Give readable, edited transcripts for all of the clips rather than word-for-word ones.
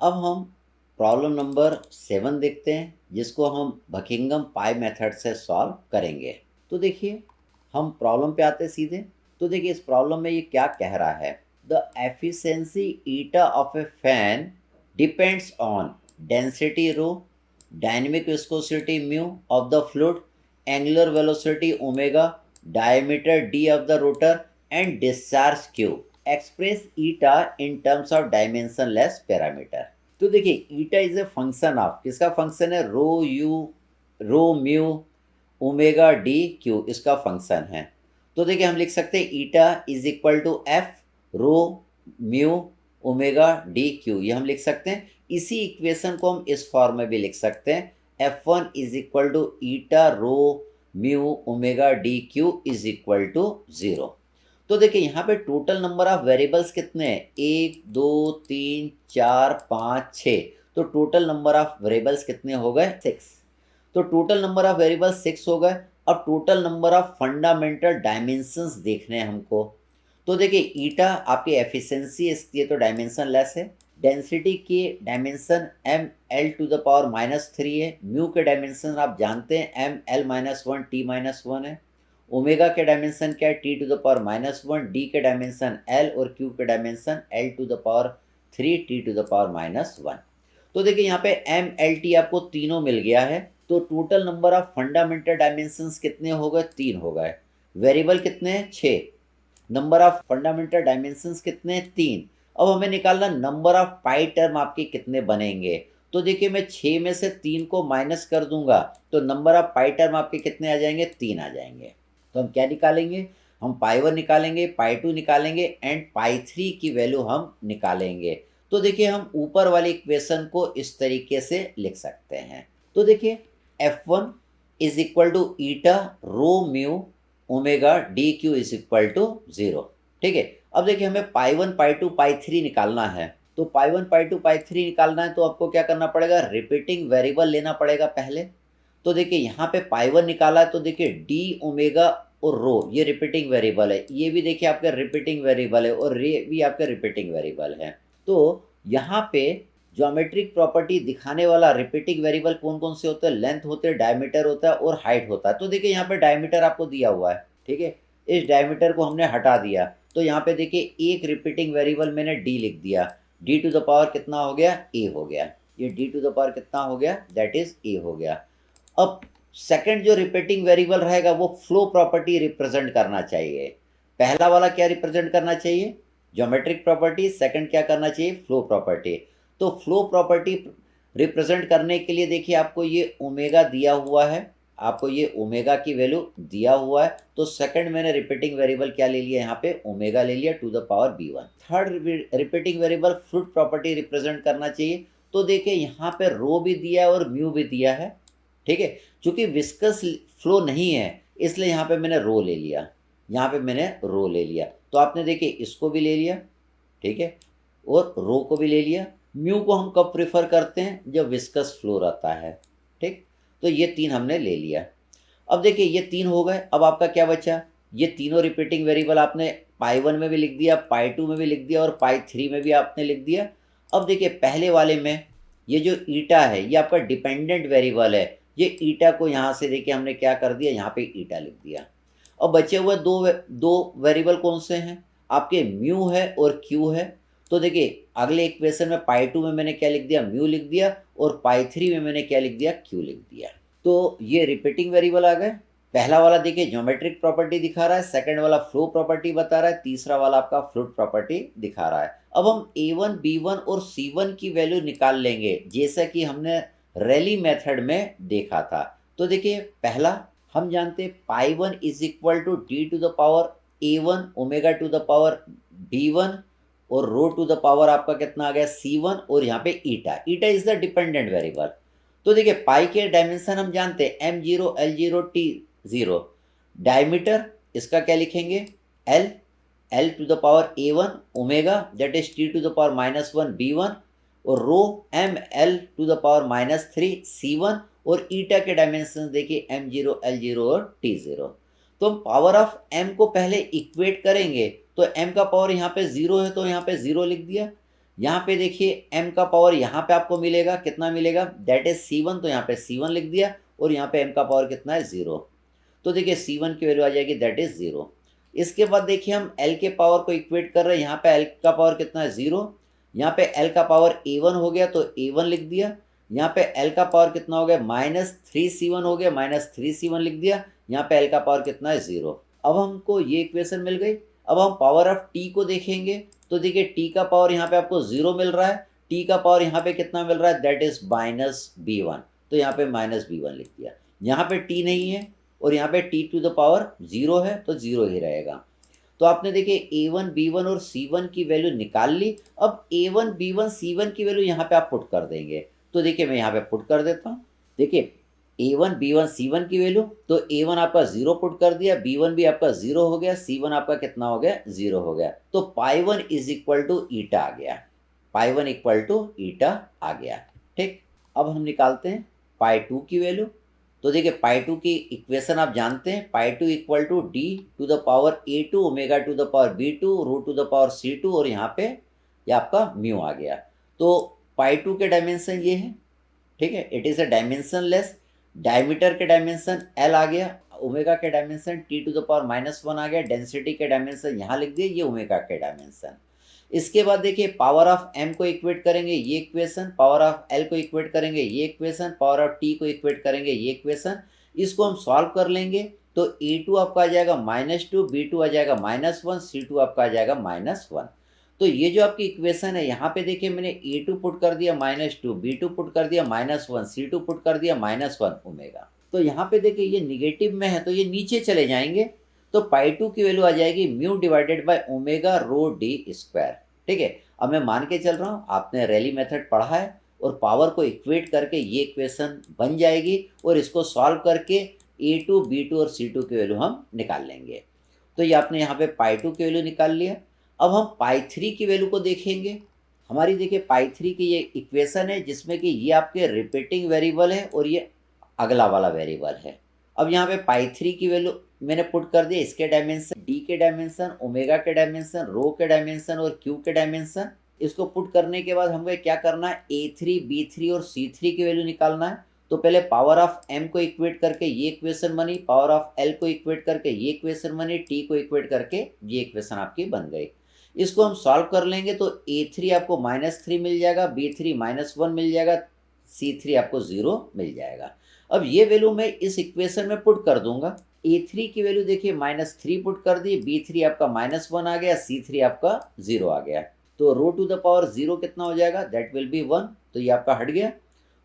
अब हम problem number 7 देखते हैं, जिसको हम बकिंघम पाई मेथड से सॉल्व करेंगे। तो देखिए, हम प्रॉब्लम पे आते हैं सीधे। तो देखिए, इस प्रॉब्लम में ये क्या कह रहा है, the efficiency eta of A fan depends on density rho, dynamic viscosity mu of the fluid, angular velocity omega, diameter d of the rotor and discharge q. Express eta in terms of dimensionless parameter. तो देखिए, eta is a function of, किसका function है, rho U, rho mu, omega D Q, इसका function है। तो देखिए, हम लिख सकते हैं eta is equal to F rho mu omega D Q, ये हम लिख सकते हैं। इसी इक्वेशन को हम इस फॉर्म में भी लिख सकते हैं, F one is equal to eta rho mu omega D Q is equal to 0। तो देखिए, यहाँ पे टोटल नंबर ऑफ वेरिएबल्स कितने हैं, 1 2 3 4 5 6। तो टोटल नंबर ऑफ वेरिएबल्स कितने हो गए, 6। तो टोटल नंबर ऑफ वेरिएबल्स 6 हो गए। अब total number of fundamental dimensions देखने हैं हमको। तो देखिए, ईटा आपकी एफिशिएंसी, इसकी तो डायमेंशन लेस है। डेंसिटी की dimension M L to the power -3 है। म्यू के डायमेंशन आप जानते हैं, एम एल -1 टी -1 है। ओमेगा के डायमेंशन क्या है, T to the power -1। D के डायमेंशन एल और क्यू के dimension L to the power 3 T to the power -1। तो देखिए, यहाँ पे एम एल टी आपको तीनों मिल गया है। तो total number of fundamental dimensions कितने हो गए, 3 हो गए। वेरिएबल कितने हैं, 6। नंबर ऑफ फंडामेंटल डायमेंशंस कितने हैं, 3। अब हमें निकालना नंबर ऑफ पाई टर्म आपके कितने बनेंगे। तो देखिए, मैं 6 में से 3 को माइनस कर दूंगा, तो नंबर ऑफ पाई टर्म आपके कितने आ जाएंगे, 3 आ जाएंगे। तो हम क्या निकालेंगे, हम पाई 1 निकालेंगे, पाई 2 निकालेंगे एंड पाई 3 की वैल्यू हम निकालेंगे। तो देखिए, हम ऊपर वाली इक्वेशन को इस तरीके से लिख सकते हैं। तो देखिए, F1 is equal to eta rho mu omega D Q is equal to 0। ठीक है। अब देखिए, हमें पाई 1 पाई 2 पाई 3 निकालना है। तो पाई 1 पाई 2 पाई 3 निकालना है, तो आपको क्या करना पड़ेगा, रिपीटिंग वेरिएबल लेना पड़ेगा पहले। तो देखिए, यहाँ पे पाई 1 निकाला है, तो देखिए डी ओमेगा और रो ये रिपीटिंग वेरिएबल है, ये भी देखिए आपका रिपीटिंग वेरिएबल है, और रे भी आपका रिपीटिंग वेरिएबल है। तो यहाँ पे ज्योमेट्रिक प्रॉपर्टी दिखाने वाला रिपीटिंग वेरिएबल कौन कौन से होते हैं, लेंथ होते हैं, डायमीटर होता है और हाइट होता है। तो देखिए, यहाँ पे डायमीटर आपको दिया हुआ है, ठीक है। इस डायमीटर को हमने हटा दिया, तो यहाँ पे देखिए एक रिपीटिंग वेरिएबल मैंने डी लिख दिया। डी टू द पावर कितना हो गया, ए हो गया। ये डी टू द पावर कितना हो गया, दैट इज ए हो गया। अब सेकंड जो रिपीटिंग वेरिएबल रहेगा वो फ्लो प्रॉपर्टी रिप्रेजेंट करना चाहिए। पहला वाला क्या रिप्रेजेंट करना चाहिए, ज्योमेट्रिक प्रॉपर्टी। सेकंड क्या करना चाहिए, फ्लो प्रॉपर्टी। तो फ्लो प्रॉपर्टी रिप्रेजेंट करने के लिए देखिए, आपको ये ओमेगा दिया हुआ है, आपको ये ओमेगा की वैल्यू दिया हुआ है। तो सेकंड मैंने रिपीटिंग वेरिएबल क्या ले लिया, यहाँ पे ओमेगा ले लिया to the power b1। Third repeating variable fluid property represent करना चाहिए। तो देखिए, यहाँ पे रो भी दिया है और म्यू भी दिया है, ठीक है। चूंकि विस्कस फ्लो नहीं है, इसलिए यहाँ पे मैंने रो ले लिया, यहाँ पे मैंने रो ले लिया। तो आपने देखिए इसको भी ले लिया, ठीक है, और रो को भी ले लिया। म्यू को हम कब प्रेफर करते हैं, जब विस्कस फ्लो रहता है, ठीक। तो ये 3 हमने ले लिया। अब देखिए, ये 3 हो गए। अब आपका क्या बचा, ये तीनों रिपीटिंग वेरिएबल आपने पाई 1 में भी लिख दिया, पाई 2 में भी लिख दिया और पाई 3 में भी आपने लिख दिया। अब देखिए, पहले वाले में ये जो ईटा है ये आपका डिपेंडेंट वेरिएबल है। ये ईटा को यहाँ से देखिए हमने क्या कर दिया, यहाँ पे ईटा लिख दिया। अब बचे हुए दो वेरिएबल कौन से हैं, आपके म्यू है और क्यू है। तो देखिए, अगले इक्वेशन में पाई 2 में मैंने क्या लिख दिया, म्यू लिख दिया, और पाई 3 में मैंने क्या लिख दिया, क्यू लिख दिया। तो ये रिपीटिंग वेरिएबल आ गए। पहला वाला देखिए ज्योमेट्रिक प्रॉपर्टी दिखा रहा है, सेकंड वाला फ्लो प्रॉपर्टी बता रहा है, तीसरा वाला आपका फ्लूइड प्रॉपर्टी दिखा रहा है। अब हम a1 b1 और c1 की वैल्यू निकाल लेंगे, जैसा कि हमने रैली मेथड में देखा था। तो देखिए, पहला हम जानते हैं pi 1 is equal to D to the power a1 omega to the power b1 और रो टू द पावर आपका कितना आ गया, c1, और यहाँ पे eta, eta is the dependent variable. तो देखिए, पाई के डायमेंशन हम जानते हैं, m0 l0 t0। डायमीटर इसका क्या लिखेंगे, l to the power a1 omega that is t to the power -1 b1, और rho ml to the power -3 c1, और ईटा के डायमेंशन देखिए m0 l0 और t0। तो हम पावर ऑफ m को पहले इक्वेट करेंगे, तो m का पावर यहाँ पे 0 है तो यहाँ पे 0 लिख दिया। यहाँ पे देखिए m का पावर यहाँ पे आपको मिलेगा, कितना मिलेगा, दैट इज C1, तो यहाँ पे C1 लिख दिया, और यहाँ पे m का पावर कितना है, 0। तो देखिए C1 की वैल्यू आ जाएगी दैट इज 0। इसके बाद देखिए हम L के पावर को इक्वेट कर रहे हैं, यहाँ पे L का पावर कितना है, 0। यहाँ पे L का पावर A1 हो गया तो A1 लिख दिया। यहाँ पे L का पावर कितना हो गया, -3C1 हो गया, -3C1 लिख दिया। यहाँ पे L का पावर कितना है, 0। अब हमको ये इक्वेशन मिल गई। अब हम पावर ऑफ t को देखेंगे, तो देखिए t का पावर यहाँ पे आपको 0 मिल रहा है, t का पावर यहाँ पे कितना मिल रहा है, दैट इज -b1, तो यहाँ पे -b1 लिख दिया। यहाँ पे t नहीं है और यहाँ पे t टू द पावर 0 है, तो 0 ही रहेगा। तो आपने देखिए a1 b1 और c1 की वैल्यू निकाल ली। अब a1 b1 c1 की वैल्यू यहाँ पे आप पुट कर देंगे। तो देखिए मैं यहाँ पे पुट कर देता हूँ। देखिए a1 b1 c1 की वैल्यू, तो a1 आपका 0 पुट कर दिया, b1 भी आपका 0 हो गया, c1 आपका कितना हो गया, 0 हो गया। तो पाई1 इज इक्वल टू ईटा आ गया, पाई1 इक्वल टू ईटा आ गया। ठीक, अब हम निकालते हैं पाई2 की वैल्यू। तो देखिए पाई2 की इक्वेशन आप जानते हैं, पाई2 equal to D to the power a2 omega to the power b2 root to the power c2, और यहाँ पे ये आपका म्यू आ गया। तो पाई2 के डायमेंशन ये है, ठीक है, it is a dimensionless. Diameter के डायमेंशन L आ गया, ओमेगा के dimension t to the power -1 आ गया, डेंसिटी के डायमेंशन यहाँ लिख दिए, ये ओमेगा के डायमेंशन। इसके बाद देखिए पावर ऑफ m को इक्वेट करेंगे, ये इक्वेशन, पावर ऑफ L को इक्वेट करेंगे, ये इक्वेशन, पावर ऑफ t को इक्वेट करेंगे, ये इक्वेशन। इसको हम सॉल्व कर लेंगे तो a2 आपका आ जाएगा -2, b2 आ जाएगा -1, c2 आपका आ जाएगा -1। तो ये जो आपकी इक्वेशन है, यहाँ पे देखिए मैंने a2 पुट कर दिया -2, b2 पुट कर दिया -1, c2 पुट कर दिया -1 ओमेगा। तो यहाँ पे देखिए ये निगेटिव में है तो ये नीचे चले जाएंगे, तो पाई2 की वैल्यू आ जाएगी mu divided by omega rho D square. ठीक है, अब मैं मान के चल रहा हूँ आपने रैली मेथड पढ़ा है, और पावर को इक्वेट करके ये इक्वेशन बन जाएगी, और इसको सॉल्व करके a2 b2 और c2 की वैल्यू हम निकाल लेंगे। तो ये आपने यहाँ पे पाई2 की वैल्यू निकाल लिया। अब हम पाई3 की वैल्यू को देखेंगे। हमारी देखिए पाई3 की ये इक्वेशन है, जिसमें कि ये आपके रिपीटिंग वेरिएबल है और ये अगला वाला वेरिएबल है। अब यहाँ पे पाई3 की वैल्यू मैंने पुट कर दिया, इसके डायमेंशन, डी के डायमेंशन, ओमेगा के डायमेंशन, रो के डायमेंशन और क्यू के डायमेंशन। इसको पुट करने के बाद हमें क्या करना है, a3 b3 और c3 की वैल्यू निकालना है। तो पहले पावर ऑफ m को इक्वेट करके ये इक्वेशन बनी, पावर ऑफ l को इक्वेट करके ये इक्वेशन बनी, t को इक्वेट करके ये इक्वेशन आपकी बन गई। इसको हम सॉल्व कर लेंगे तो a3 आपको -3 मिल जाएगा, b3 -1 मिल जाएगा, c3 आपको 0 मिल जाएगा। अब ये वैल्यू मैं इस इक्वेशन में पुट कर दूंगा। a3 की वैल्यू देखिए -3 पुट कर दी, b3 आपका -1 आ गया, c3 आपका 0 आ गया। तो रो टू द पावर 0 कितना हो जाएगा, दैट विल बी 1, तो ये आपका हट गया।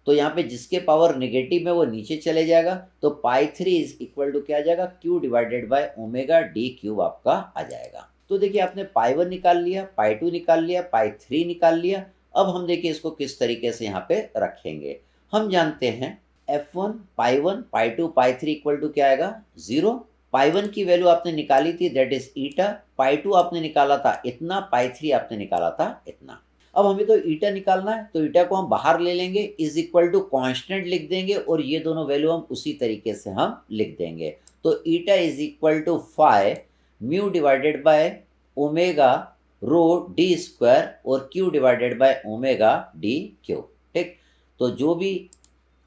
तो यहाँ पे जिसके पावर नेगेटिव में वो नीचे चले जाएगा, तो पाई3 इज इक्वल टू क्या आ जाएगा, q divided by omega D cube आपका आ जाएगा। तो देखिए आपने पाई1 निकाल लिया, पाई2 निकाल लिया, पाई3 निकाल लिया। अब हम देखिए इसको किस तरीके से यहाँ पे रखेंगे। हम जानते हैं f1 पाई1 पाई2 पाई3 इक्वल टू क्या आएगा, 0। पाई1 की वैल्यू आपने निकाली थी, दैट इज ईटा। पाई2 आपने निकाला था इतना, पाई3 आपने निकाला था इतना। अब हमें तो ईटा निकालना है, तो ईटा को हम बाहर ले लेंगे, इज इक्वल टू कॉन्स्टेंट लिख देंगे, और ये दोनों वैल्यू हम उसी तरीके से हम लिख देंगे। तो eta is equal to 5 mu divided by omega rho D square और Q divided by omega D Q. ठीक, तो जो भी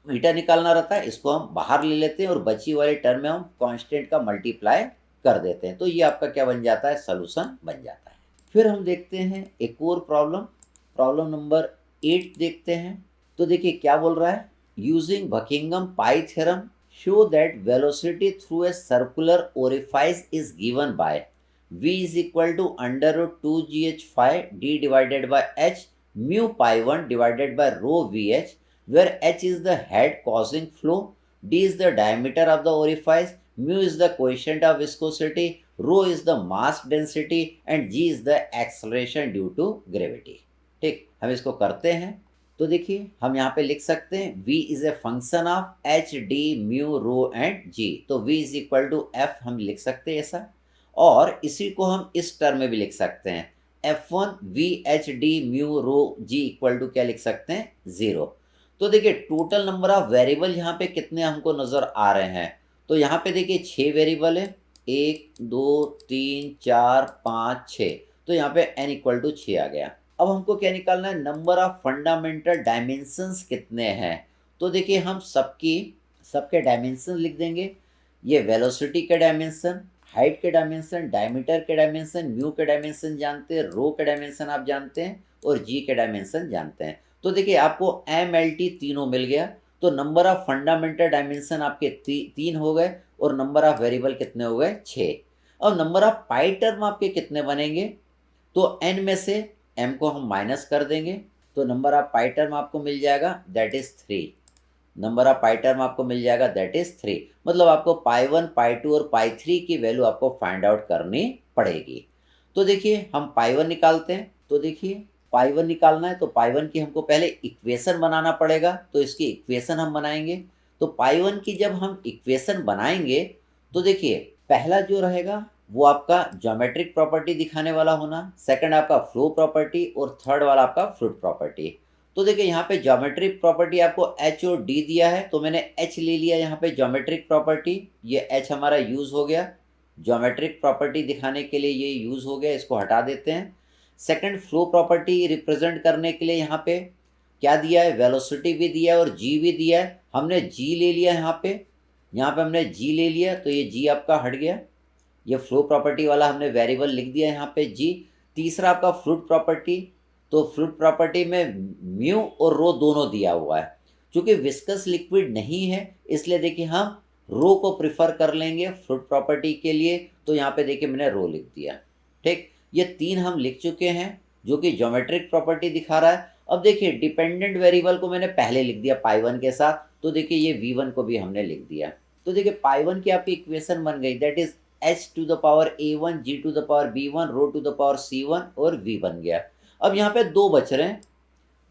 ईटा निकालना रहता है इसको हम बाहर ले लेते हैं, और बची वाले टर्म में हम कांस्टेंट का मल्टीप्लाई कर देते हैं। तो ये आपका क्या बन जाता है, सॉल्यूशन बन जाता है। फिर हम देखते हैं एक और प्रॉब्लम, प्रॉब्लम नंबर 8 देखते हैं। तो देखिए क्या बोल रहा है, using Buckingham pi theorem show that velocity through a circular orifice is given by v is equal to √2gh phi d divided by h mu pi1 divided by rho vh, where h is the head causing flow, d is the diameter of the orifice, mu is the coefficient of viscosity, rho is the mass density and g is the acceleration due to gravity। ठीक, हम इसको करते हैं। तो देखिए हम यहाँ पे लिख सकते हैं v is a function of h d mu rho and g, तो v is equal to f हम लिख सकते हैं ऐसा, और इसी को हम इस टर्म में भी लिख सकते हैं, f1 vhd mu rho g equal to क्या लिख सकते हैं, 0। तो देखिए टोटल नंबर ऑफ वेरिएबल यहाँ पे कितने हमको नज़र आ रहे हैं। तो यहाँ पे देखिए 6 वेरिएबल है, 1 2 3 4 5 6, तो यहाँ पे n इक्वल टू 6 आ गया। अब हमको क्या निकालना है, नंबर ऑफ फंडामेंटल डायमेंशंस कितने हैं। तो देखिए हम सबके डायमेंशन लिख देंगे। ये वेलोसिटी के डायमेंशन, हाइट के डायमेंशन, डायमीटर के डायमेंशन, म्यू के डायमेंशन जानते हैं, रो के डायमेंशन आप जानते हैं, और जी के डायमेंशन जानते हैं। तो देखिए आपको एम एल टी तीनों मिल गया। तो नंबर ऑफ फंडामेंटल डायमेंशन आपके तीन हो गए, और नंबर ऑफ वेरिएबल कितने हो गए, 6। अब नंबर ऑफ पाई टर्म आपके कितने बनेंगे, तो एन में से एम को हम माइनस कर देंगे, तो नंबर ऑफ पाई टर्म आपको मिल जाएगा that is 3। Number of pi term आपको मिल जाएगा दैट इज 3। मतलब आपको पाई 1, पाई 2 और पाई 3 की वैल्यू आपको फाइंड आउट करनी पड़ेगी। तो देखिए हम पाई 1 निकालते हैं। तो देखिए पाई 1 निकालना है तो पाई 1 की हमको पहले इक्वेशन बनाना पड़ेगा, तो इसकी इक्वेशन हम बनाएंगे। तो पाई 1 की जब हम इक्वेशन बनाएंगे तो देखिए पहला जो रहेगा वो आपका ज्योमेट्रिक प्रॉपर्टी दिखाने वाला होना, सेकंड आपका फ्लो प्रॉपर्टी, और थर्ड वाला आपका फ्लूइड प्रॉपर्टी। तो देखिए यहाँ पे ज्योमेट्रिक प्रॉपर्टी आपको एच और डी दिया है, तो मैंने एच ले लिया यहाँ पे ज्योमेट्रिक प्रॉपर्टी। ये एच हमारा यूज हो गया, ज्योमेट्रिक प्रॉपर्टी दिखाने के लिए ये यूज हो गया, इसको हटा देते हैं। सेकंड फ्लो प्रॉपर्टी रिप्रेजेंट करने के लिए यहाँ पे क्या दिया है, वेलोसिटी भी दिया है और जी भी दिया है। हमने जी ले लिया यहाँ पे हमने जी ले लिया, तो ये जी आपका हट गया। ये फ्लो प्रॉपर्टी वाला हमने वेरिएबल लिख दिया यहाँ पे जी। तीसरा आपका फ्लूइड प्रॉपर्टी, तो फ्लूइड प्रॉपर्टी में म्यू और रो दोनों दिया हुआ है। क्योंकि विस्कस लिक्विड नहीं है इसलिए देखिए हम रो को प्रिफर कर लेंगे फ्लूइड प्रॉपर्टी के लिए, तो यहाँ पे देखिए मैंने रो लिख दिया। ठीक, ये तीन हम लिख चुके हैं जो कि ज्योमेट्रिक प्रॉपर्टी दिखा रहा है। अब देखिए डिपेंडेंट वेरिएबल को मैंने पहले लिख दिया पाई 1 के साथ, तो देखिए ये v1 को भी हमने लिख दिया। तो देखिए पाई 1 की आपकी इक्वेशन बन गई that is h to the power a1, g to the power b1, rho to the power c1 और v बन गया। अब यहाँ पे दो बच रहे हैं,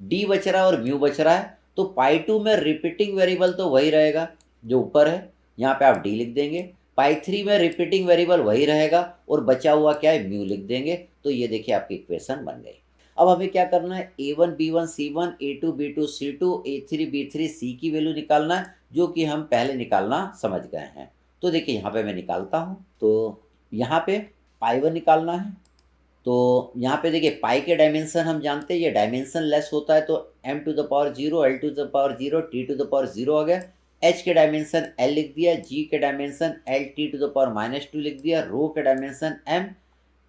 d बच रहा है और म्यू बच रहा है। तो पाई 2 में रिपीटिंग वेरिएबल तो वही रहेगा जो ऊपर है, यहाँ पे आप d लिख देंगे। पाई 3 में रिपीटिंग वेरिएबल वही रहेगा और बचा हुआ क्या है, म्यू लिख देंगे। तो ये देखिए आपकी इक्वेशन बन गई। अब हमें क्या करना है, a1 b1 c1, a2 b2 c2, a3 b3 c की वैल्यू निकालना है, जो कि हम पहले निकालना समझ गए हैं। तो देखिए यहाँ पे मैं निकालता हूँ। तो यहाँ पे पाई 1 निकालना है, तो यहाँ पे देखिए पाई के डायमेंशन हम जानते हैं, ये डायमेंशन लेस होता है, तो m to the power 0, l to the power 0, t to the power 0 आ गया। h के डायमेंशन l लिख दिया, g के dimension l t to the power -2 लिख दिया, रो के dimension m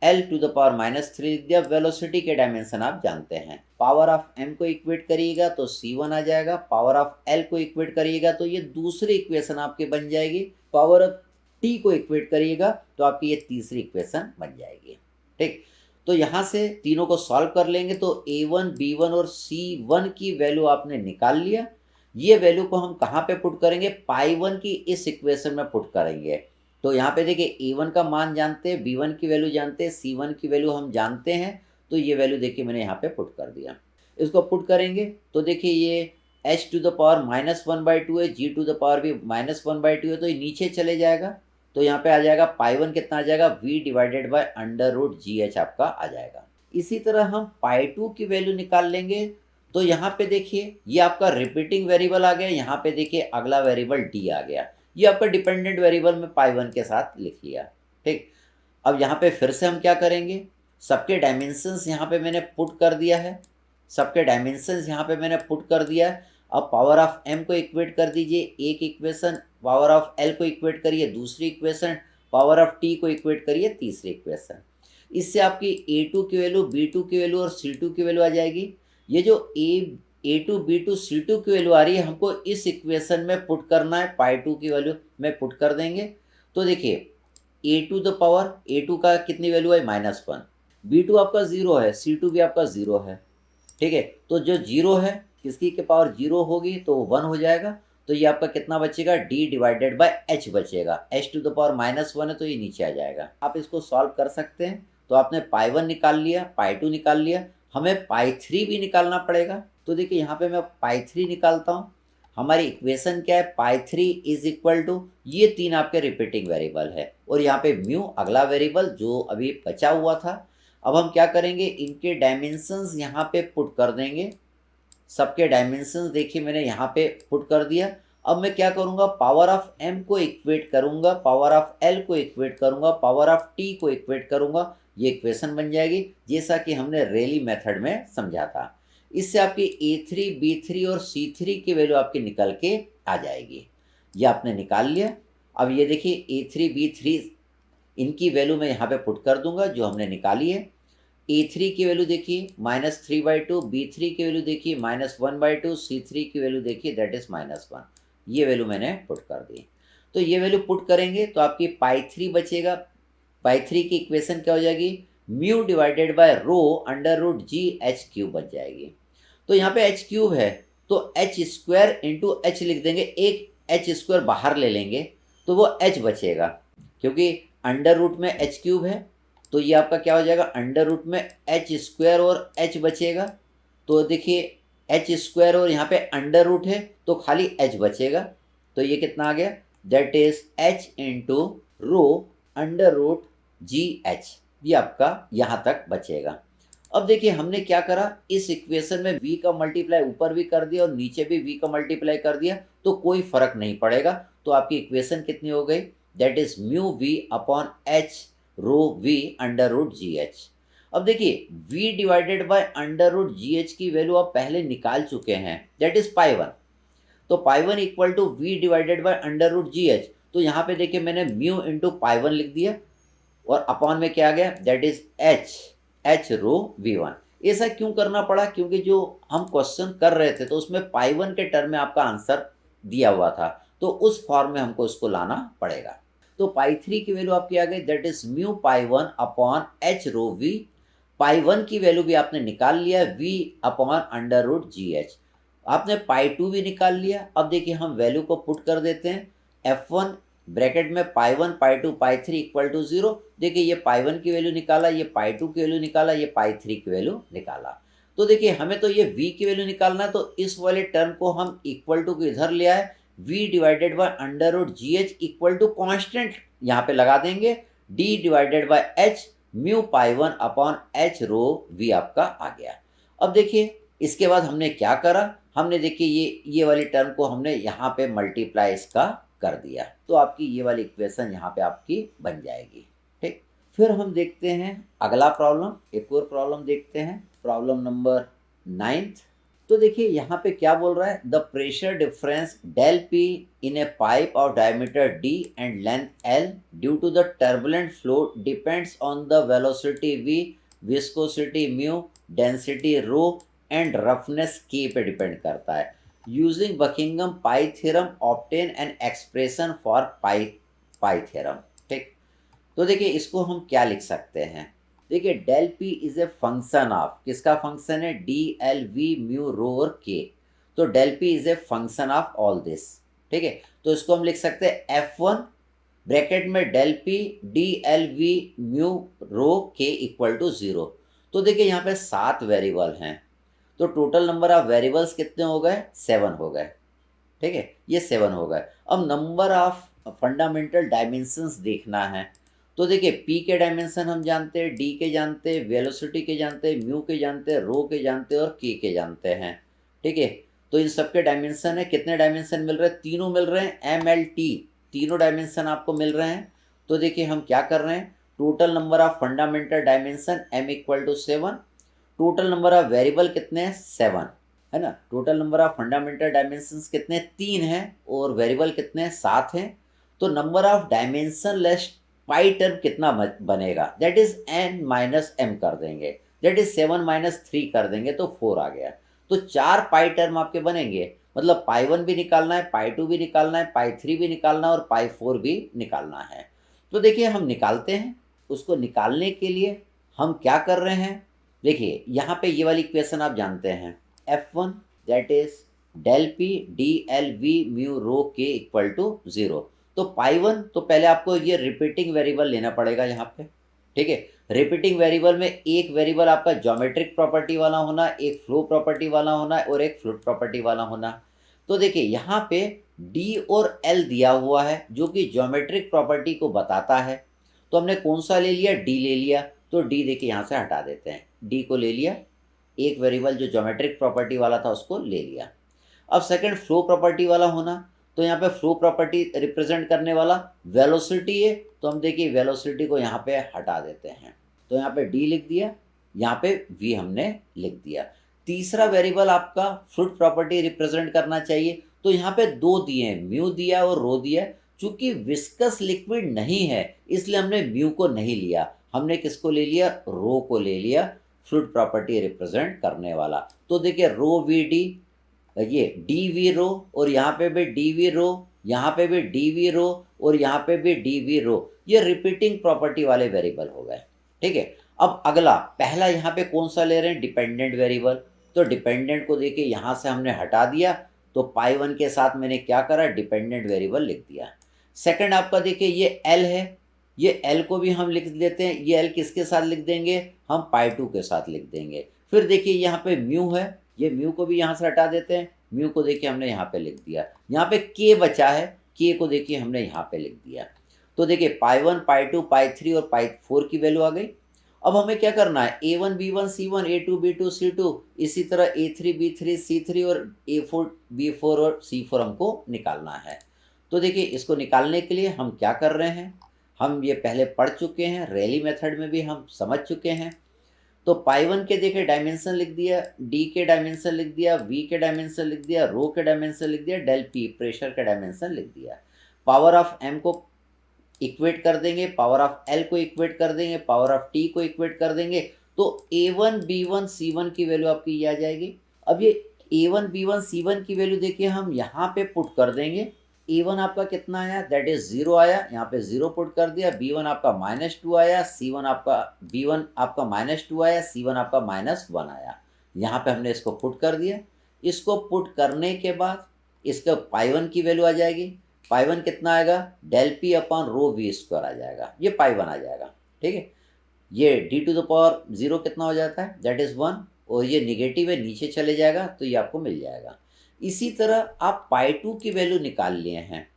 l to the power -3 लिख दिया। वेलोसिटी के डायमेंशन आप जानते हैं, पावर ऑफ m को इक्वेट करिएगा तो c1 आ जाएगा, पावर ऑफ l को इक्वेट करिएगा तो ये दूसरी इक्वेशन आपकी बन जाएगी, पावर ऑफ t को इक्वेट करिएगा तो आपकी ये तीसरी इक्वेशन बन जाएगी। ठीक, तो यहाँ से तीनों को सॉल्व कर लेंगे तो a1, b1 और c1 की वैल्यू आपने निकाल लिया। ये वैल्यू को हम कहाँ पे पुट करेंगे, पाई 1 की इस इक्वेशन में पुट करेंगे। तो यहाँ पे देखिए a1 का मान जानते हैं, b1 की वैल्यू जानते हैं, c1 की वैल्यू हम जानते हैं, तो ये वैल्यू देखिए मैंने यहाँ पे पुट कर दिया। इसको पुट करेंगे तो देखिए ये h टू द पावर -1/2 है, g टू द पावर भी -1/2 है, तो ये नीचे चले जाएगा। तो यहाँ पे आ जाएगा पाई 1 कितना आ जाएगा, v डिवाइडेड बाय √gh आपका आ जाएगा। इसी तरह हम पाई 2 की वैल्यू निकाल लेंगे। तो यहाँ पे देखिए ये आपका रिपीटिंग वेरिएबल आ गया, यहाँ पे देखिए अगला वेरिएबल d आ गया। ये आपका डिपेंडेंट वेरिएबल में पाई 1 के साथ लिख लिया। ठीक, अब यहाँ पे फिर से हम क्या करेंगे, सबके डायमेंशंस यहाँ पे मैंने पुट कर दिया है, सबके डायमेंशंस यहाँ पे मैंने पुट कर दिया है। अब पावर ऑफ m को इक्वेट कर दीजिए एक इक्वेशन, पावर ऑफ l को इक्वेट करिए दूसरी इक्वेशन, पावर ऑफ t को इक्वेट करिए तीसरी इक्वेशन। इससे आपकी a2 की वैल्यू, b2 की वैल्यू और c2 की वैल्यू आ जाएगी। ये जो a2 b2 c2 की वैल्यू आ रही है हमको इस इक्वेशन में पुट करना है, पाई 2 की वैल्यू में पुट कर देंगे। तो देखिए a to the power a2 का कितनी वैल्यू है, -1, b2 आपका 0 है, c2 भी आपका 0 है। ठीक है, तो जो 0 है किसकी के पावर 0 होगी तो 1 हो जाएगा। तो ये आपका कितना बचेगा, d डिवाइडेड बाय h बचेगा, h टू द पावर -1 है तो ये नीचे आ जाएगा। आप इसको सॉल्व कर सकते हैं। तो आपने पाई 1 निकाल लिया, पाई 2 निकाल लिया, हमें पाई 3 भी निकालना पड़ेगा। तो देखिए यहाँ पे मैं पाई 3 निकालता हूँ। हमारी इक्वेशन क्या है, पाई 3 इज इक्वल टू, ये तीन आपके रिपीटिंग वेरिएबल है और यहाँ पे म्यू अगला वेरिएबल जो अभी बचा हुआ था। अब हम क्या करेंगे, इनके डायमेंशंस यहाँ पे पुट कर देंगे। सबके डायमेंशंस देखिए मैंने यहाँ पे पुट कर दिया। अब मैं क्या करूँगा, पावर ऑफ m को इक्वेट करूँगा, पावर ऑफ l को इक्वेट करूँगा, पावर ऑफ t को इक्वेट करूँगा, ये इक्वेशन बन जाएगी जैसा कि हमने रेली मेथड में समझा था। इससे आपकी A3, B3 और C3 की वैल्यू आपकी निकल के आ जाएगी। ये आपने निकाल लिया। अब ये देखिए A3, B3 इनकी वैल्यू मैं यहाँ पे पुट कर दूंगा जो हमने निकाली है। A3 की वैल्यू देखिए -3/2, B3 की वैल्यू देखिए -1/2, C3 की वैल्यू देखिए दैट इज -1। ये वैल्यू मैंने पुट कर दी। तो ये वैल्यू पुट करेंगे तो आपकी पाई3 बचेगा। पाई3 की इक्वेशन क्या हो जाएगी, mu divided by rho under root G H cube बच जाएगी। तो यहाँ पे एच क्यूब है तो एच स्क्वायर इंटू एच लिख देंगे, एक एच स्क्वायर बाहर ले लेंगे तो वो एच बचेगा, क्योंकि अंडर रूट में एच क्यूब है तो ये आपका क्या हो जाएगा, अंडर रूट में एच स्क्वायर और एच बचेगा। तो देखिए एच स्क्वायर और यहाँ पे अंडर रूट है तो खाली एच बचेगा। तो ये कितना आ गया, that is H into rho under root G H. ये आपका यहाँ तक बचेगा। अब देखिए हमने क्या करा, इस इक्वेशन में v का मल्टीप्लाई ऊपर भी कर दिया और नीचे भी v का मल्टीप्लाई कर दिया तो कोई फर्क नहीं पड़ेगा। तो आपकी इक्वेशन कितनी हो गई, that is mu v upon H rho v under root G H. अब देखिए v divided by under root G H की वैल्यू आप पहले निकाल चुके हैं, दैट इज पाई1। तो पाई1 equal to V divided by under root G H. तो यहाँ पे देखिए मैंने म्यू इंटू पाई1 लिख दिया और अपॉन में क्या आ गया, that is H row v1। ऐसा क्यों करना पड़ा, क्योंकि जो हम क्वेश्चन कर रहे थे तो उसमें पाई1 के टर्म में आपका आंसर दिया हुआ था तो उस फॉर्म में हमको इसको लाना पड़ेगा। तो पाई3 की वैल्यू आपकी आ गई, दैट इज म्यू पाई1 अपॉन एच रो v। पाई1 की वैल्यू भी आपने निकाल लिया, v upon under root G H. आपने पाई2 भी निकाल लिया। अब देखिए हम वैल्यू को पुट कर देते हैं, f1 ब्रैकेट में पाई1 पाई2 पाई3 इक्वल टू 0। देखिए ये पाई1 की वैल्यू निकाला, ये पाई2 की वैल्यू निकाला, ये पाई3 की वैल्यू निकाला। तो देखिए हमें तो ये v की वैल्यू निकालना है, तो इस वाले टर्म को हम इक्वल टू को इधर ले आए, v divided by under root G H equal to constant यहाँ पे लगा देंगे, d divided by H mu पाई1 अपॉन एच रो v आपका आ गया। अब देखिए इसके बाद हमने क्या करा, हमने देखिए ये वाली टर्म को हमने यहाँ पे मल्टीप्लाई इसका कर दिया तो आपकी ये वाली इक्वेशन यहाँ पे आपकी बन जाएगी। ठीक, फिर हम देखते हैं अगला प्रॉब्लम, एक और प्रॉब्लम देखते हैं, प्रॉब्लम नंबर 9। तो देखिए यहाँ पे क्या बोल रहा है, the pressure difference del P in a pipe of diameter D and length L due to the turbulent flow depends on the velocity V, viscosity mu, density rho and roughness K पे depend करता है। Using Buckingham pi theorem obtain an expression for pi theorem. ठीक, तो देखिए इसको हम क्या लिख सकते हैं, देखिए del P is a function of, किसका फंक्शन है, D L V mu rho और के। तो del P is a function of all this. ठीक है, तो इसको हम लिख सकते हैं F1 ब्रैकेट में del P D L V mu rho K equal to 0। तो देखिए यहाँ पे 7 वेरिएबल हैं तो टोटल नंबर ऑफ वेरिएबल्स कितने हो गए, 7 हो गए। ठीक है, ये 7 हो गए। अब नंबर ऑफ फंडामेंटल डायमेंशंस देखना है तो देखिए पी के डायमेंशन हम जानते हैं, डी के जानते हैं, वेलोसिटी के जानते हैं, म्यू के जानते हैं, रो के जानते हैं और के जानते हैं। ठीक है, तो इन सबके डायमेंशन है, कितने डायमेंशन मिल रहे हैं, तीनों मिल रहे हैं, एम एल टी तीनों डायमेंशन आपको मिल रहे हैं। तो देखिए हम क्या कर रहे हैं, total number of fundamental dimension m equal to 7, total number of variable कितने हैं, 7 है ना। Total number of fundamental dimensions कितने, 3 हैं और वेरिएबल कितने हैं, 7 हैं। तो number of dimensionless pi term कितना बनेगा, that is n minus m कर देंगे, दैट इज 7 माइनस 3 कर देंगे तो 4 आ गया। तो 4 पाई टर्म आपके बनेंगे, मतलब पाई1 भी निकालना है, पाई2 भी निकालना है, पाई3 भी निकालना है और पाई4 भी निकालना है। तो देखिए हम निकालते हैं, उसको निकालने के लिए हम क्या कर रहे हैं, देखिए यहाँ पे ये वाली इक्वेशन आप जानते हैं, F1 that is del P D L V mu rho K equal to 0। तो पाई1 तो पहले आपको ये रिपीटिंग वेरिएबल लेना पड़ेगा यहाँ पे। ठीक है, रिपीटिंग वेरिएबल में एक वेरिएबल आपका ज्योमेट्रिक प्रॉपर्टी वाला होना, एक फ्लो प्रॉपर्टी वाला होना और एक फ्लूइड प्रॉपर्टी वाला होना। तो देखिए यहाँ पे डी और एल दिया हुआ है जो कि ज्योमेट्रिक प्रॉपर्टी को बताता है। तो हमने कौन सा ले लिया, डी ले लिया। तो डी देखिए यहाँ से हटा देते हैं, डी को ले लिया, एक वेरिएबल जो ज्योमेट्रिक प्रॉपर्टी वाला था उसको ले लिया। अब सेकंड फ्लो प्रॉपर्टी वाला होना, तो यहाँ पे फ्लो प्रॉपर्टी रिप्रेजेंट करने वाला वेलोसिटी है, तो हम देखिए वेलोसिटी को यहाँ पे हटा देते हैं। तो यहाँ पे डी लिख दिया, यहाँ पे वी हमने लिख दिया। तीसरा वेरिएबल आपका फ्लूइड प्रॉपर्टी रिप्रेजेंट करना चाहिए, तो यहाँ पे दो दिए हैं, म्यू दिया और रो दिया। चूंकि विस्कस लिक्विड नहीं है इसलिए हमने म्यू को नहीं लिया, हमने किसको ले लिया, रो को ले लिया, फ्लूइड प्रॉपर्टी रिप्रेजेंट करने वाला। तो देखिए रो वी डी, ये डी वी रो, और यहाँ पे भी डी वी रो, यहाँ पे भी डी वी रो, और यहाँ पे भी डी वी रो, ये रिपीटिंग प्रॉपर्टी वाले वेरिएबल हो गए। ठीक है, अब अगला पहला यहाँ पे कौन सा ले रहे हैं, डिपेंडेंट वेरिएबल। तो डिपेंडेंट को देखिए यहाँ से हमने हटा दिया, तो पाई वन के साथ मैंने क्या करा, डिपेंडेंट वेरिएबल लिख दिया। सेकंड आपका देखिए ये एल है, ये एल को भी हम लिख देते हैं, ये एल किसके साथ लिख देंगे, हम पाई टू के साथ लिख देंगे। फिर देखिए यहाँ पे म्यू है, ये म्यू को भी यहाँ से हटा देते हैं, म्यू को देखिए हमने यहाँ पे लिख दिया। यहाँ पे के बचा है, के को देखिए हमने यहाँ पे लिख दिया। तो देखिए pi one, pi two, pi three और पाई फोर की वैल्यू आ गई। अब हमें क्या करना है, A one B one C one, A two B two C two, इसी तरह A three B three C three और ए फोर बी फोर और सी फोर हमको निकालना है। तो देखिए इसको निकालने के लिए हम क्या कर रहे हैं, हम ये पहले पढ़ चुके हैं, रैली मेथड में भी हम समझ चुके हैं। तो पाई वन के देखिए डायमेंशन लिख दिया, डी के डायमेंशन लिख दिया, वी के डायमेंशन लिख दिया, रो के डायमेंशन लिख दिया, डेल पी प्रेशर के डायमेंशन लिख दिया। पावर ऑफ एम को इक्वेट कर देंगे, पावर ऑफ एल को इक्वेट कर देंगे, पावर ऑफ टी को इक्वेट कर देंगे, तो ए one B one C one की वैल्यू आपकी ये आ जाएगी। अब ये ए one B one C one की वैल्यू देखिए हम यहाँ पे पुट कर देंगे। ए वन आपका कितना आया, दैट इज 0 आया, यहाँ पे 0 पुट कर दिया। बी वन आपका -2 आया, सी वन आपका बी वन आपका -2 आया, सी वन आपका -1 आया। यहाँ पे हमने इसको पुट कर दिया। इसको पुट करने के बाद इसका पाई वन की वैल्यू आ जाएगी। पाई वन कितना आएगा, del P upon rho we square आ जाएगा, ये पाई वन आ जाएगा। ठीक है, ये डी टू द पावर 0 कितना हो जाता है, दैट इज 1, और ये निगेटिव है नीचे चले जाएगा तो ये आपको मिल जाएगा। इसी तरह आप पाई टू की वैल्यू निकाल लिए हैं।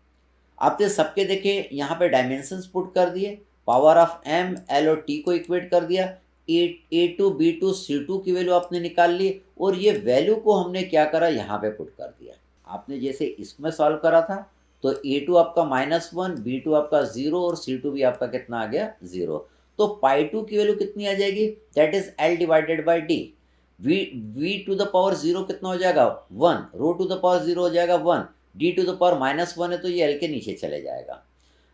आपने सबके देखे यहाँ पे डायमेंशंस पुट कर दिए, पावर ऑफ एम एल और टी को इक्वेट कर दिया, A two B two C two की वैल्यू आपने निकाल ली, और ये वैल्यू को हमने क्या करा, यहाँ पे पुट कर दिया। आपने जैसे इसमें सॉल्व करा था तो ए टू आपका -1, बी टू आपका 0 और सी टू भी आपका कितना आ गया, 0। तो पाई टू की वैल्यू कितनी आ जाएगी, that is l divided by d. V to the power 0 कितना हो जाएगा, 1, रो टू द पावर 0 हो जाएगा 1, डी टू द पावर -1 है तो ये एल के नीचे चले जाएगा।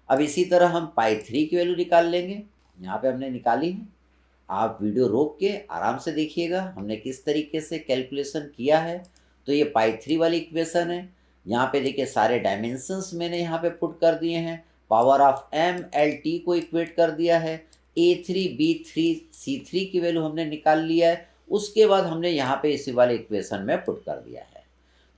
अब इसी तरह हम पाई थ्री की वैल्यू निकाल लेंगे, यहाँ पे हमने निकाली है। आप वीडियो रोक के आराम से देखिएगा हमने किस तरीके से कैलकुलेशन किया है। तो ये पाई थ्री वाली इक्वेशन है, यहाँ पे देखिए सारे डायमेंशंस मैंने यहाँ पे पुट कर दिए हैं, power of M L T को इक्वेट कर दिया है, A three B three C three की वैल्यू हमने निकाल लिया है। उसके बाद हमने यहाँ पे इसी वाले इक्वेशन में पुट कर दिया है।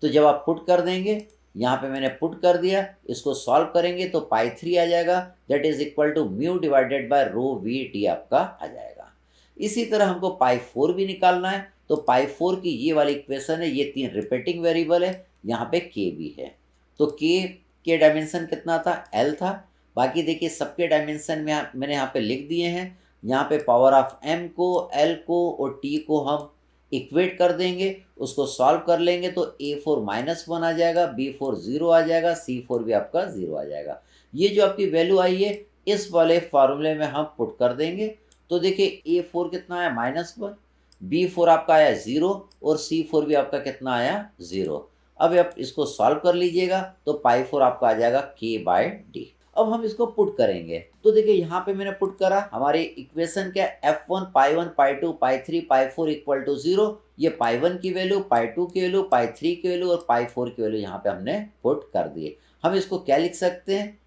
तो जब आप पुट कर देंगे, यहाँ पे मैंने पुट कर दिया, इसको सॉल्व करेंगे तो पाई थ्री आ जाएगा, that is equal to mu divided by rho v t आपका आ जाएगा। इसी तरह हमको पाई फोर भी निकालना है, तो पाई फोर की ये वाली इक्वेशन है, ये 3 रिपीटिंग वेरिएबल है, यहाँ पे के भी है। तो के डायमेंशन कितना था, एल था। बाकी देखिए सबके डायमेंशन में मैंने यहाँ पे लिख दिए हैं। यहाँ पे पावर ऑफ एम को, एल को और टी को हम इक्वेट कर देंगे, उसको सॉल्व कर लेंगे तो A4 -1 आ जाएगा, B4 0 आ जाएगा, C4 भी आपका 0 आ जाएगा। ये जो आपकी वैल्यू आई है इस वाले फार्मूले में हम पुट कर देंगे। तो देखिए A4 कितना आया, -1, B4 आपका आया 0 और C4 भी आपका कितना आया, 0। अब आप इसको सॉल्व कर लीजिएगा तो पाई 4 आपका आ जाएगा K/D। अब हम इसको पुट करेंगे, तो देखिए यहाँ पे मैंने पुट करा, हमारी इक्वेशन क्या, F1 pi 1 pi 2 pi 3 pi 4 equal to 0। ये पाई 1 की वैल्यू, पाई 2 की वैल्यू, पाई 3 की वैल्यू और पाई 4 की वैल्यू यहाँ पे हमने पुट कर दिए। हम इसको क्या लिख सकते हैं,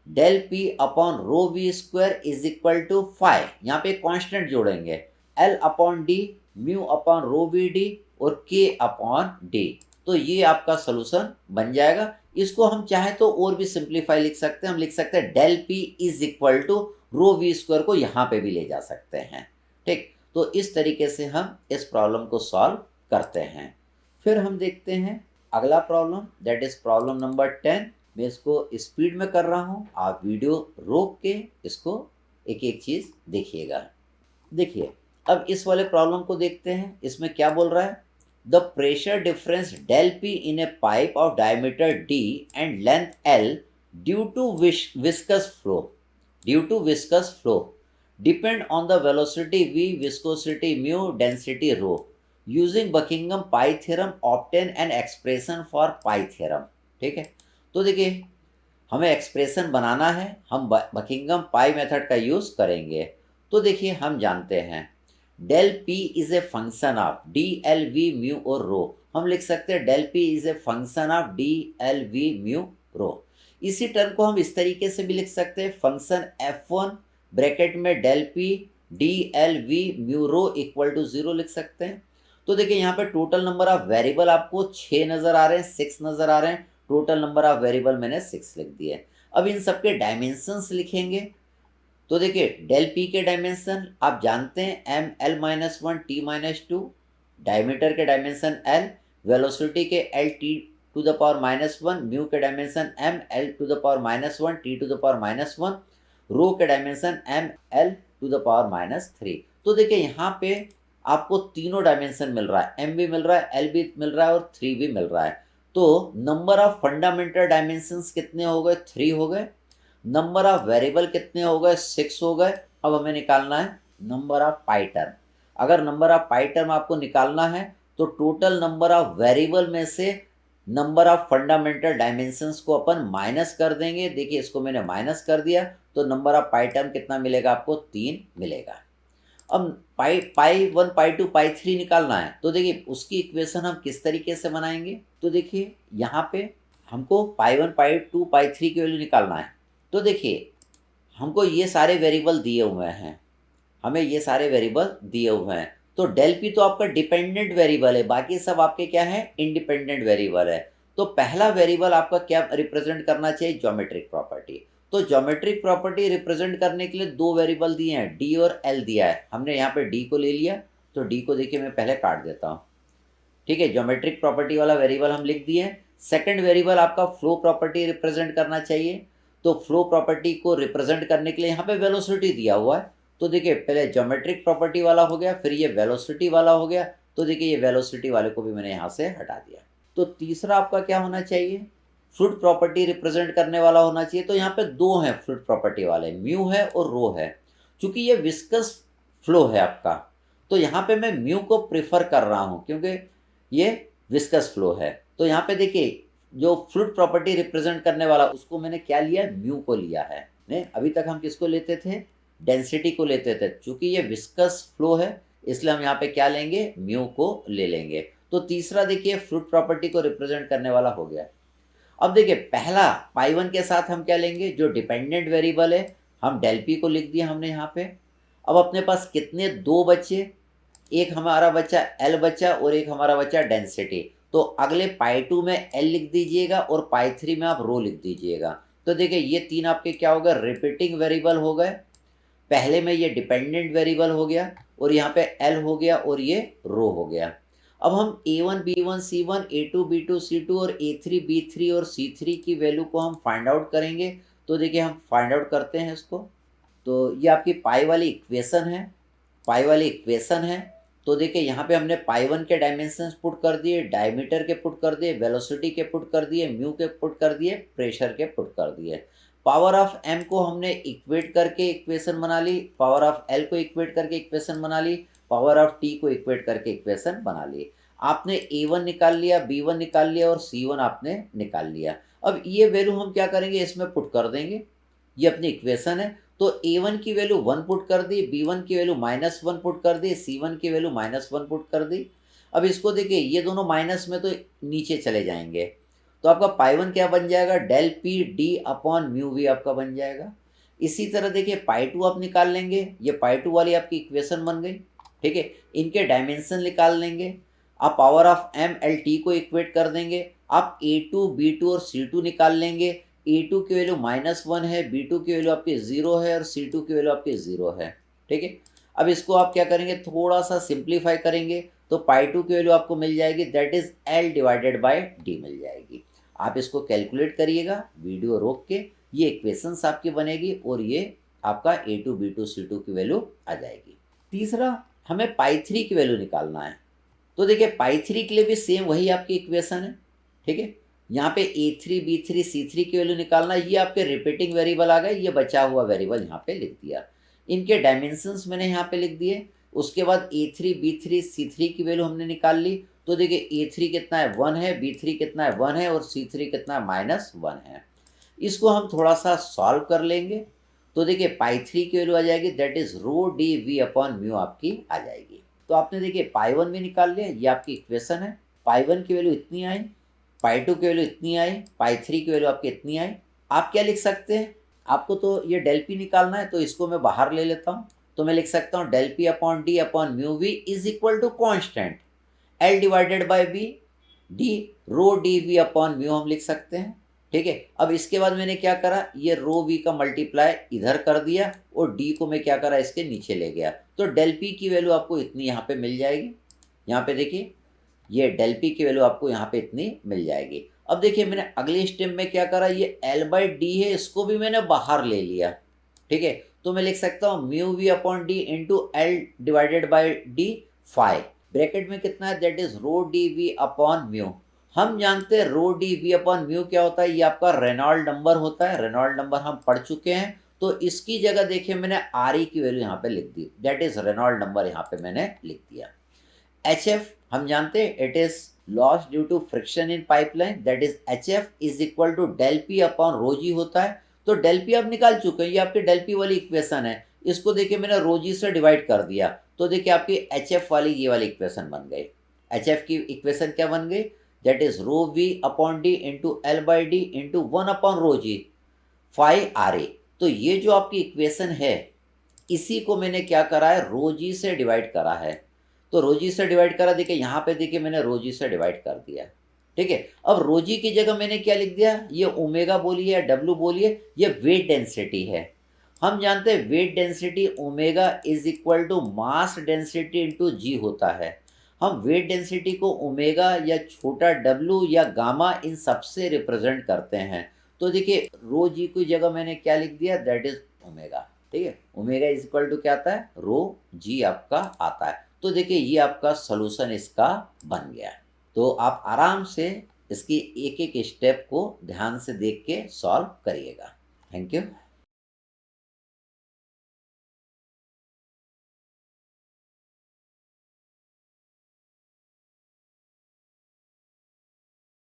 del P upon rho we square is equal to 5, यहाँ पे कॉन्स्टेंट जोड़ेंगे, l upon d, mu upon rho v d और के अपॉन डी। तो ये आपका सोल्यूशन बन जाएगा। इसको हम चाहे तो और भी सिंप्लीफाई लिख सकते हैं, हम लिख सकते हैं del P is equal to rho we square को यहाँ पे भी ले जा सकते हैं। ठीक, तो इस तरीके से हम इस प्रॉब्लम को सॉल्व करते हैं। फिर हम देखते हैं अगला problem, that is problem number 10। मैं इसको स्पीड में कर रहा हूँ, आप वीडियो रोक के इसको एक एक चीज़ देखिएगा। देखिए अब इस वाले प्रॉब्लम को देखते हैं, इसमें क्या बोल रहा है, the pressure difference del P in a pipe of diameter D and length L due to viscous flow, depend on the velocity v, viscosity mu, density rho. Using Buckingham pi theorem obtain an expression for pi theorem. ठीक है, तो देखिए हमें expression बनाना है, हम Buckingham pi method का use करेंगे। तो देखिए हम जानते हैं del P is a function of d L V mu और रो। हम लिख सकते हैं del P is a function of d L V mu रो। इसी टर्म को हम इस तरीके से भी लिख सकते हैं, फंक्शन F1 ब्रैकेट में del P D L V mu rho equal to 0 लिख सकते हैं। तो देखिए यहाँ पे टोटल नंबर ऑफ वेरिएबल आपको 6 नजर आ रहे हैं, 6 नजर आ रहे हैं। टोटल नंबर ऑफ वेरिएबल मैंने 6 लिख दिए। अब इन सबके डायमेंशंस लिखेंगे। तो देखिए डेल पी के डायमेंशन आप जानते हैं M L minus one T minus two, diameter के डायमेंशन एल, वेलोसिटी के L T to the power minus one, mu के dimension M L to the power minus one T to the power minus one, rho के dimension M L to the power minus three. तो देखिए यहाँ पे आपको तीनों dimension मिल रहा है, एम भी मिल रहा है, एल भी मिल रहा है और थ्री भी मिल रहा है। तो नंबर ऑफ फंडामेंटल डायमेंशंस कितने हो गए? 3 हो गए। नंबर ऑफ वेरिएबल कितने हो गए? 6 हो गए। अब हमें निकालना है नंबर ऑफ पाई टर्म। अगर नंबर ऑफ पाई टर्म आपको निकालना है तो टोटल नंबर ऑफ वेरिएबल में से नंबर ऑफ फंडामेंटल डायमेंशंस को अपन माइनस कर देंगे। देखिए इसको मैंने माइनस कर दिया तो नंबर ऑफ पाई टर्म कितना मिलेगा आपको? 3 मिलेगा। अब पाई 1 पाई 2 पाई 3 निकालना है तो देखिए उसकी इक्वेशन हम किस तरीके से बनाएंगे। तो देखिए यहाँ पे हमको पाई 1 पाई 2 पाई 3 की वैल्यू निकालना है। तो देखिए हमको ये सारे वेरिएबल दिए हुए हैं, हमें ये सारे वेरिएबल दिए हुए हैं। तो डेल पी तो आपका डिपेंडेंट वेरिएबल है, बाकी सब आपके क्या है? इंडिपेंडेंट वेरिएबल है। तो पहला वेरिएबल आपका क्या रिप्रेजेंट करना चाहिए? Geometric property. तो ज्योमेट्रिक प्रॉपर्टी रिप्रेजेंट करने के लिए दो वेरिएबल दिए हैं, डी और एल दिया है। हमने यहाँ पे डी को ले लिया, तो डी को देखिए मैं पहले काट देता हूँ। ठीक है, ज्योमेट्रिक प्रॉपर्टी वाला वेरिएबल हम लिख दिए। सेकंड वेरिएबल आपका फ्लो प्रॉपर्टी रिप्रेजेंट करना चाहिए। तो फ्लो प्रॉपर्टी को रिप्रेजेंट करने के लिए यहाँ पे वेलोसिटी दिया हुआ है। तो देखिए पहले ज्योमेट्रिक प्रॉपर्टी वाला हो गया, फिर ये वेलोसिटी वाला हो गया। तो देखिए ये वेलोसिटी वाले को भी मैंने यहाँ से हटा दिया। तो तीसरा आपका क्या होना चाहिए? फ्लूइड प्रॉपर्टी रिप्रेजेंट करने वाला होना चाहिए। तो यहाँ पे दो हैं फ्लूइड प्रॉपर्टी वाले, म्यू है और रो है। चूंकि ये विस्कस फ्लो है आपका, तो यहाँ पे मैं म्यू को प्रिफर कर रहा हूँ क्योंकि ये विस्कस फ्लो है। तो यहाँ पे देखिए जो फ्लूइड प्रॉपर्टी रिप्रेजेंट करने वाला उसको मैंने क्या लिया? म्यू को लिया है। नहीं, अभी तक हम किसको लेते थे? डेंसिटी को लेते थे। चूंकि ये विस्कस फ्लो है इसलिए हम यहाँ पे क्या लेंगे? म्यू को ले लेंगे। तो तीसरा देखिए फ्लूइड प्रॉपर्टी को रिप्रेजेंट करने वाला हो गया। अब देखिए पहला पाई वन के साथ हम क्या लेंगे? जो डिपेंडेंट वेरिएबल है, हम डेल पी को लिख दिया हमने यहाँ पे। अब अपने पास कितने? दो बच्चे, एक हमारा बच्चा एल बच्चा और एक हमारा बच्चा डेंसिटी। तो अगले पाई 2 में एल लिख दीजिएगा और पाई 3 में आप रो लिख दीजिएगा। तो देखिए ये तीन आपके क्या हो गए? रिपीटिंग वेरिएबल हो गए। पहले में ये डिपेंडेंट वेरिएबल हो गया और यहाँ पे एल हो गया और ये रो हो गया। अब हम a1 b1 c1 a2 b2 c2 और a3 b3 और c3 की वैल्यू को हम फाइंड आउट करेंगे। तो देखिए हम फाइंड आउट करते हैं इसको। तो ये आपकी पाई वाली इक्वेशन है, पाई वाली इक्वेशन है। तो देखिए यहाँ पे हमने पाई वन के डायमेंशंस पुट कर दिए, डायमीटर के पुट कर दिए, वेलोसिटी के पुट कर दिए, म्यू के पुट कर दिए, प्रेशर के पुट कर दिए। पावर ऑफ एम को हमने इक्वेट करके इक्वेशन बना ली, पावर ऑफ एल को इक्वेट करके इक्वेशन बना ली, पावर ऑफ टी को इक्वेट करके इक्वेशन बना ली। आपने a1 निकाल लिया, b1 निकाल लिया और c1 आपने निकाल लिया। अब ये वैल्यू हम क्या करेंगे? इसमें पुट कर देंगे। ये अपनी इक्वेशन है। तो a1 की वैल्यू 1 पुट कर दी, b1 की वैल्यू -1 पुट कर दी, c1 की वैल्यू -1 पुट कर दी। अब इसको देखिए ये दोनों माइनस में तो नीचे चले जाएंगे। तो आपका पाई वन क्या बन जाएगा? Del P d upon mu v आपका बन जाएगा। इसी तरह देखिए पाई 2 आप निकाल लेंगे, ये पाई 2 वाली आपकी इक्वेशन बन गई। ठीक है, इनके डायमेंशन निकाल लेंगे। आप power of M L T को इक्वेट कर देंगे। आप a2 b2 और c2 निकाल लेंगे। a2 की वैल्यू -1 है, b2 की वैल्यू आपकी 0 है और c2 की वैल्यू आपकी 0 है। ठीक है, अब इसको आप क्या करेंगे? थोड़ा सा सिंप्लीफाई करेंगे तो पाई 2 की वैल्यू आपको मिल जाएगी, that is l divided by d मिल जाएगी। आप इसको कैलकुलेट करिएगा वीडियो रोक के, ये इक्वेशंस आपकी बनेगी और ये आपका a2 b2 c2 की वैल्यू आ जाएगी। तीसरा हमें पाई 3 की वैल्यू निकालना है। तो देखिए पाई 3 के लिए भी सेम वही आपकी इक्वेशन है। ठीक है, यहाँ पे a3 b3 c3 की वैल्यू निकालना, ये आपके रिपीटिंग वेरिएबल आ गए, ये बचा हुआ वेरिएबल यहाँ पे लिख दिया। इनके डायमेंशंस मैंने यहाँ पे लिख दिए। उसके बाद A3, B3, C3 की वैल्यू हमने निकाल ली। तो देखिए A3 कितना है 1 है, B3 कितना है 1 है और C3 कितना है -1 है। इसको हम थोड़ा सा सॉल्व कर लेंगे। तो देखिए पाई 3 की वैल्यू आ जाएगी, that is rho d v upon mu आपकी आ जाएगी। तो आपने देखिए पाई 1 भी निकाल लिया, ये आपकी इक्वेशन है। पाई 1 की वैल्यू इतनी आई, पाई 2 की वैल्यू इतनी आई, पाई 3 की वैल्यू आपकी इतनी आई। आप क्या लिख सकते हैं, आपको तो ये डेल पी निकालना है, तो इसको मैं बाहर ले लेता हूँ। तो मैं लिख सकता हूँ del P upon d upon mu v is equal to constant l divided by b d, rho d v upon mu हम लिख सकते हैं। ठीक है, अब इसके बाद मैंने क्या करा, ये रो वी का मल्टीप्लाई इधर कर दिया और डी को मैं क्या करा, इसके नीचे ले गया। तो डेल पी की वैल्यू आपको इतनी यहाँ पे मिल जाएगी। यहाँ पे देखिए ये डेल पी की वैल्यू आपको यहाँ पे इतनी मिल जाएगी। अब देखिए मैंने अगले स्टेप में क्या करा, ये एल बाई डी है, इसको भी मैंने बाहर ले लिया। ठीक है, तो मैं लिख सकता हूँ mu v upon D into l divided by d five, bracket में कितना है, that is rho d v upon mu. हम जानते हैं rho d v upon mu क्या होता है, ये आपका रेनॉल्ड नंबर होता है। रेनॉल्ड नंबर हम पढ़ चुके हैं। तो इसकी जगह देखिए मैंने आर ई की वैल्यू यहाँ पे लिख दी, दैट इज रेनॉल्ड नंबर यहाँ पे मैंने लिख दिया। एच एफ हम जानते हैं it is loss due to friction in pipeline, that is H F is equal to del P upon rho G होता है। तो डेल पी आप निकाल चुके हैं, ये आपके डेल पी वाली इक्वेशन है। इसको देखिए मैंने रो जी से डिवाइड कर दिया, तो देखिए आपकी एच एफ वाली ये वाली इक्वेशन बन गई। एच एफ की इक्वेशन क्या बन गई, that is rho V upon D into L by D into 1 upon rho G five R A. तो ये जो आपकी इक्वेशन है, इसी को मैंने क्या करा है, रो जी से डिवाइड करा है। तो रोजी से डिवाइड करा, देखिए यहाँ पे देखिए मैंने रोजी से डिवाइड कर दिया। ठीक है, अब रोजी की जगह मैंने क्या लिख दिया, ये ओमेगा बोलिए या डब्लू बोलिए, ये वेट डेंसिटी है। हम जानते हैं weight density omega is equal to mass density into G होता है। हम वेट डेंसिटी को ओमेगा या छोटा डब्लू या गामा इन सबसे रिप्रेजेंट करते हैं। तो देखिए रो जी की जगह मैंने क्या लिख दिया, दैट इज ओमेगा। ठीक है, ओमेगा इज इक्वल टू क्या आता है, रो जी आपका आता है। तो देखिए ये आपका सॉल्यूशन इसका बन गया। तो आप आराम से इसकी एक एक स्टेप को ध्यान से देख के सॉल्व करिएगा। Thank you.